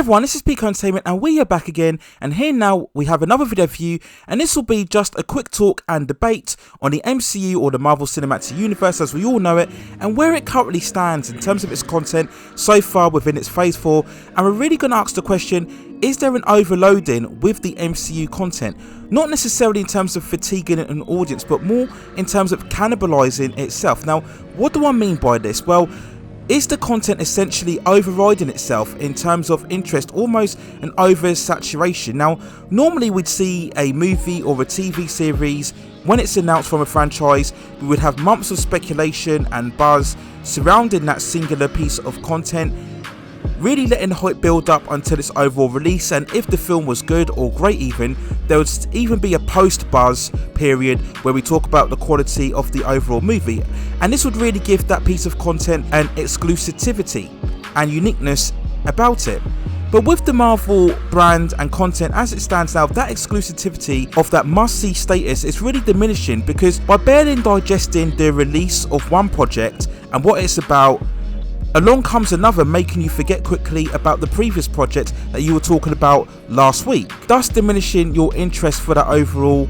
everyone, this is Peak Entertainment and we are back again, and here now we have another video for you, and this will be just a quick talk and debate on the MCU or the Marvel Cinematic Universe as we all know it, and where it currently stands in terms of its content so far within its phase 4, and we're really going to ask the question, is there an overloading with the MCU content? Not necessarily in terms of fatiguing an audience, but more in terms of cannibalising itself. Now, what do I mean by this? Well, is the content essentially overriding itself in terms of interest, almost an oversaturation? Now, normally we'd see a movie or a TV series, when it's announced from a franchise, we would have months of speculation and buzz surrounding that singular piece of content, really letting the hype build up until its overall release, and if the film was good or great even, there would even be a post-buzz period where we talk about the quality of the overall movie, and this would really give that piece of content an exclusivity and uniqueness about it. But with the Marvel brand and content as it stands now, that exclusivity of that must-see status is really diminishing, because by barely digesting the release of one project and what it's about, along comes another, making you forget quickly about the previous project that you were talking about last week, thus diminishing your interest for that overall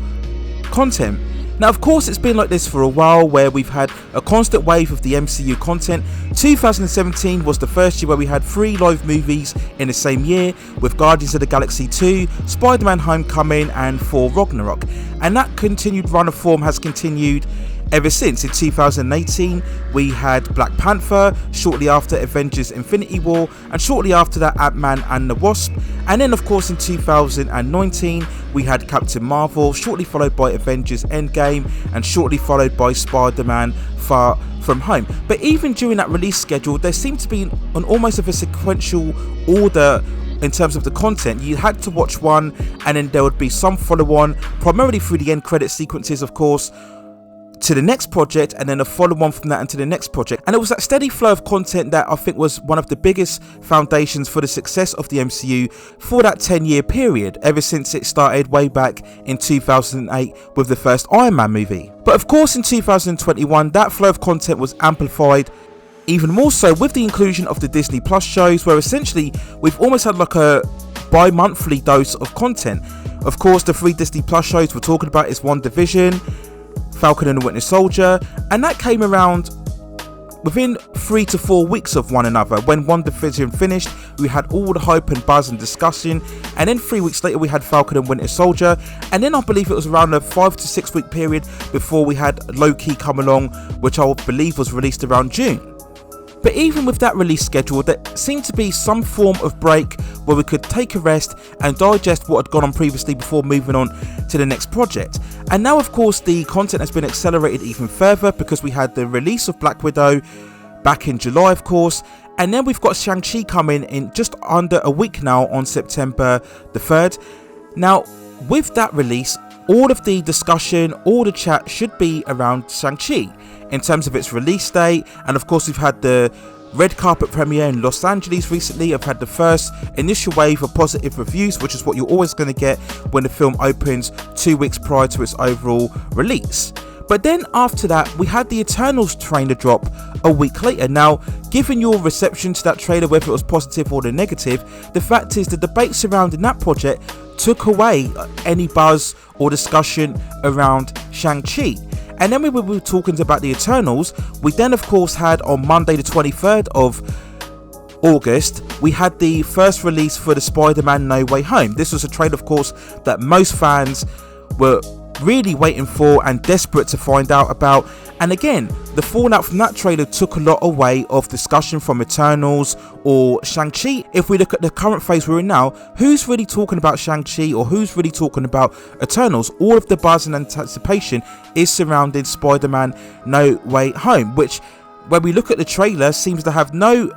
content. Now, of course, it's been like this for a while, where we've had a constant wave of the MCU content. 2017 was the first year where we had 3 live movies in the same year, with Guardians of the Galaxy 2, Spider-Man Homecoming and Thor Ragnarok, and that continued run of form has continued ever since. In 2018 we had Black Panther, shortly after Avengers Infinity War, and shortly after that Ant-Man and the Wasp, and then of course in 2019 we had Captain Marvel, shortly followed by Avengers Endgame, and shortly followed by Spider-Man Far From Home. But even during that release schedule, there seemed to be an almost of a sequential order in terms of the content. You had to watch one and then there would be some follow-on, primarily through the end credit sequences of course, to the next project, and then a follow-on from that into the next project. And it was that steady flow of content that I think was one of the biggest foundations for the success of the MCU for that 10-year period, ever since it started way back in 2008 with the first Iron Man movie. But of course in 2021 that flow of content was amplified even more so with the inclusion of the Disney Plus shows, where essentially we've almost had like a bi-monthly dose of content. Of course, the 3 Disney Plus shows we're talking about is WandaVision, Falcon and the Winter Soldier, and that came around within 3 to 4 weeks of one another. When WandaVision finished, we had all the hype and buzz and discussion, and then 3 weeks later we had Falcon and Winter Soldier, and then I believe it was around a 5 to 6 week period before we had Loki come along, which I believe was released around June. But even with that release schedule, there seemed to be some form of break where we could take a rest and digest what had gone on previously before moving on to the next project. And now of course the content has been accelerated even further, because we had the release of Black Widow back in July of course, and then we've got Shang Chi coming in just under a week now on September the 3rd. Now with that release, all of the discussion, all the chat should be around Shang Chi in terms of its release date. And of course we've had the red carpet premiere in Los Angeles recently. I've had the first initial wave of positive reviews, which is what you're always going to get when the film opens 2 weeks prior to its overall release. But then after that we had the Eternals trailer drop a week later. Now, given your reception to that trailer, whether it was positive or the negative, the fact is the debate surrounding that project took away any buzz or discussion around Shang-Chi. And then we were talking about the Eternals. We then of course had on Monday the 23rd of August, we had the first release for the Spider-Man No Way Home. This was a trailer of course that most fans were really waiting for and desperate to find out about, and again the fallout from that trailer took a lot away of discussion from Eternals or Shang-Chi. If we look at the current phase we're in now, who's really talking about Shang-Chi or who's really talking about Eternals? All of the buzz and anticipation is surrounding Spider-Man No Way Home, which when we look at the trailer seems to have no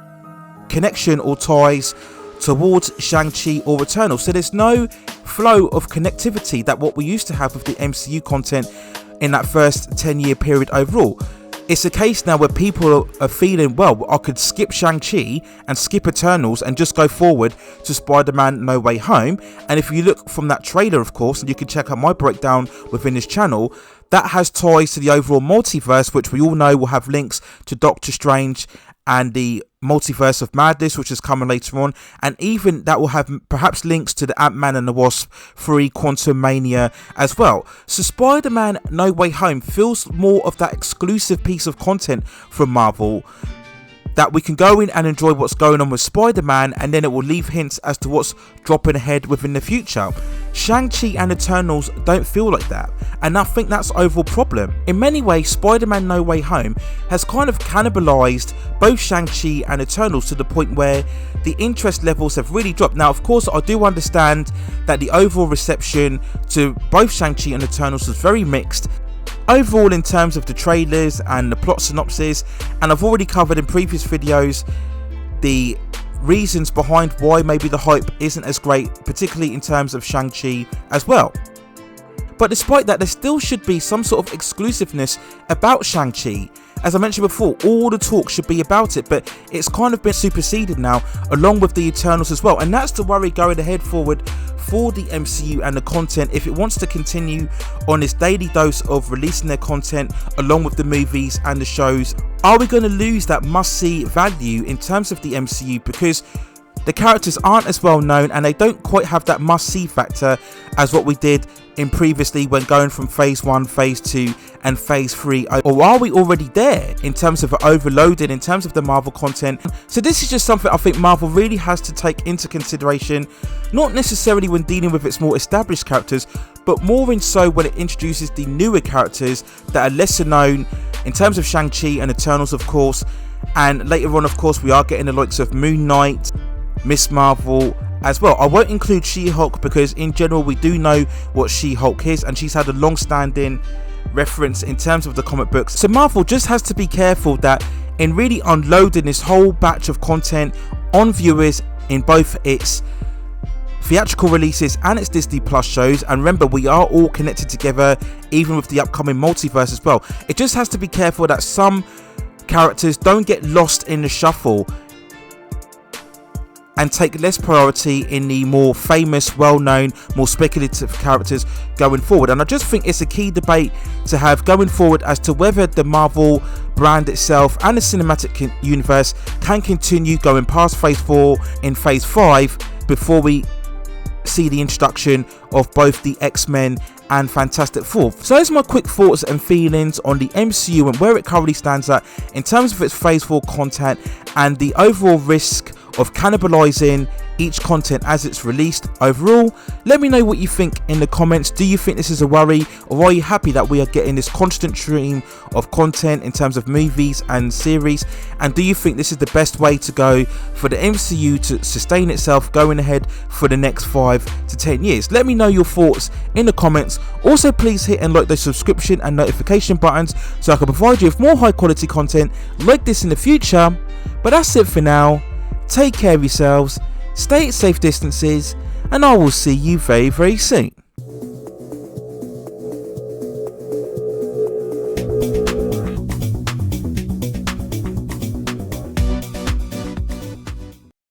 connection or ties towards Shang-Chi or Eternals. So there's no flow of connectivity that what we used to have with the MCU content in that first 10-year period overall. It's a case now where people are feeling, well, I could skip Shang-Chi and skip Eternals and just go forward to Spider-Man No Way Home. And if you look from that trailer of course, and you can check out my breakdown within this channel, that has ties to the overall multiverse, which we all know will have links to Doctor Strange and the Multiverse of Madness, which is coming later on, and even that will have perhaps links to the Ant-Man and the Wasp 3 Quantumania as well. So Spider-Man No Way Home feels more of that exclusive piece of content from Marvel, that we can go in and enjoy what's going on with Spider-Man, and then it will leave hints as to what's dropping ahead within the future. Shang Chi and Eternals don't feel like that, and I think that's the overall problem. In many ways, Spider-Man No Way Home has kind of cannibalised both Shang Chi and Eternals to the point where the interest levels have really dropped. Now, of course, I do understand that the overall reception to both Shang Chi and Eternals was very mixed overall in terms of the trailers and the plot synopsis, and I've already covered in previous videos the reasons behind why maybe the hype isn't as great, particularly in terms of Shang-Chi as well. But despite that, there still should be some sort of exclusiveness about Shang-Chi. As I mentioned before, all the talk should be about it, but it's kind of been superseded now, along with the Eternals as well. And that's the worry going ahead forward for the MCU and the content, if it wants to continue on this daily dose of releasing their content along with the movies and the shows. Are we going to lose that must-see value in terms of the MCU because the characters aren't as well known and they don't quite have that must-see factor as what we did in previously when going from phase 1, phase 2 and phase 3, or are we already there in terms of overloaded in terms of the Marvel content? So this is just something I think Marvel really has to take into consideration, not necessarily when dealing with its more established characters, but more in so when it introduces the newer characters that are lesser known in terms of Shang-Chi and Eternals, of course, and later on, of course, we are getting the likes of Moon Knight, Miss Marvel as well. I won't include She-Hulk because in general we do know what She-Hulk is, and she's had a long-standing reference in terms of the comic books. So Marvel just has to be careful that in really unloading this whole batch of content on viewers in both its theatrical releases and its Disney Plus shows, and remember, we are all connected together even with the upcoming multiverse as well. It just has to be careful that some characters don't get lost in the shuffle and take less priority in the more famous, well-known, more speculative characters going forward. And I just think it's a key debate to have going forward as to whether the Marvel brand itself and the cinematic universe can continue going past phase 4 in phase 5 before we see the introduction of both the X-Men and Fantastic Four. So those are my quick thoughts and feelings on the MCU and where it currently stands at in terms of its phase 4 content and the overall risk of cannibalizing each content as it's released. Overall, let me know what you think in the comments. Do you think this is a worry, or are you happy that we are getting this constant stream of content in terms of movies and series? And do you think this is the best way to go for the MCU to sustain itself going ahead for the next 5 to 10 years? Let me know your thoughts in the comments. Also, please hit and like those subscription and notification buttons so I can provide you with more high quality content like this in the future. But that's it for now. Take care of yourselves, stay at safe distances, and I will see you very, very soon.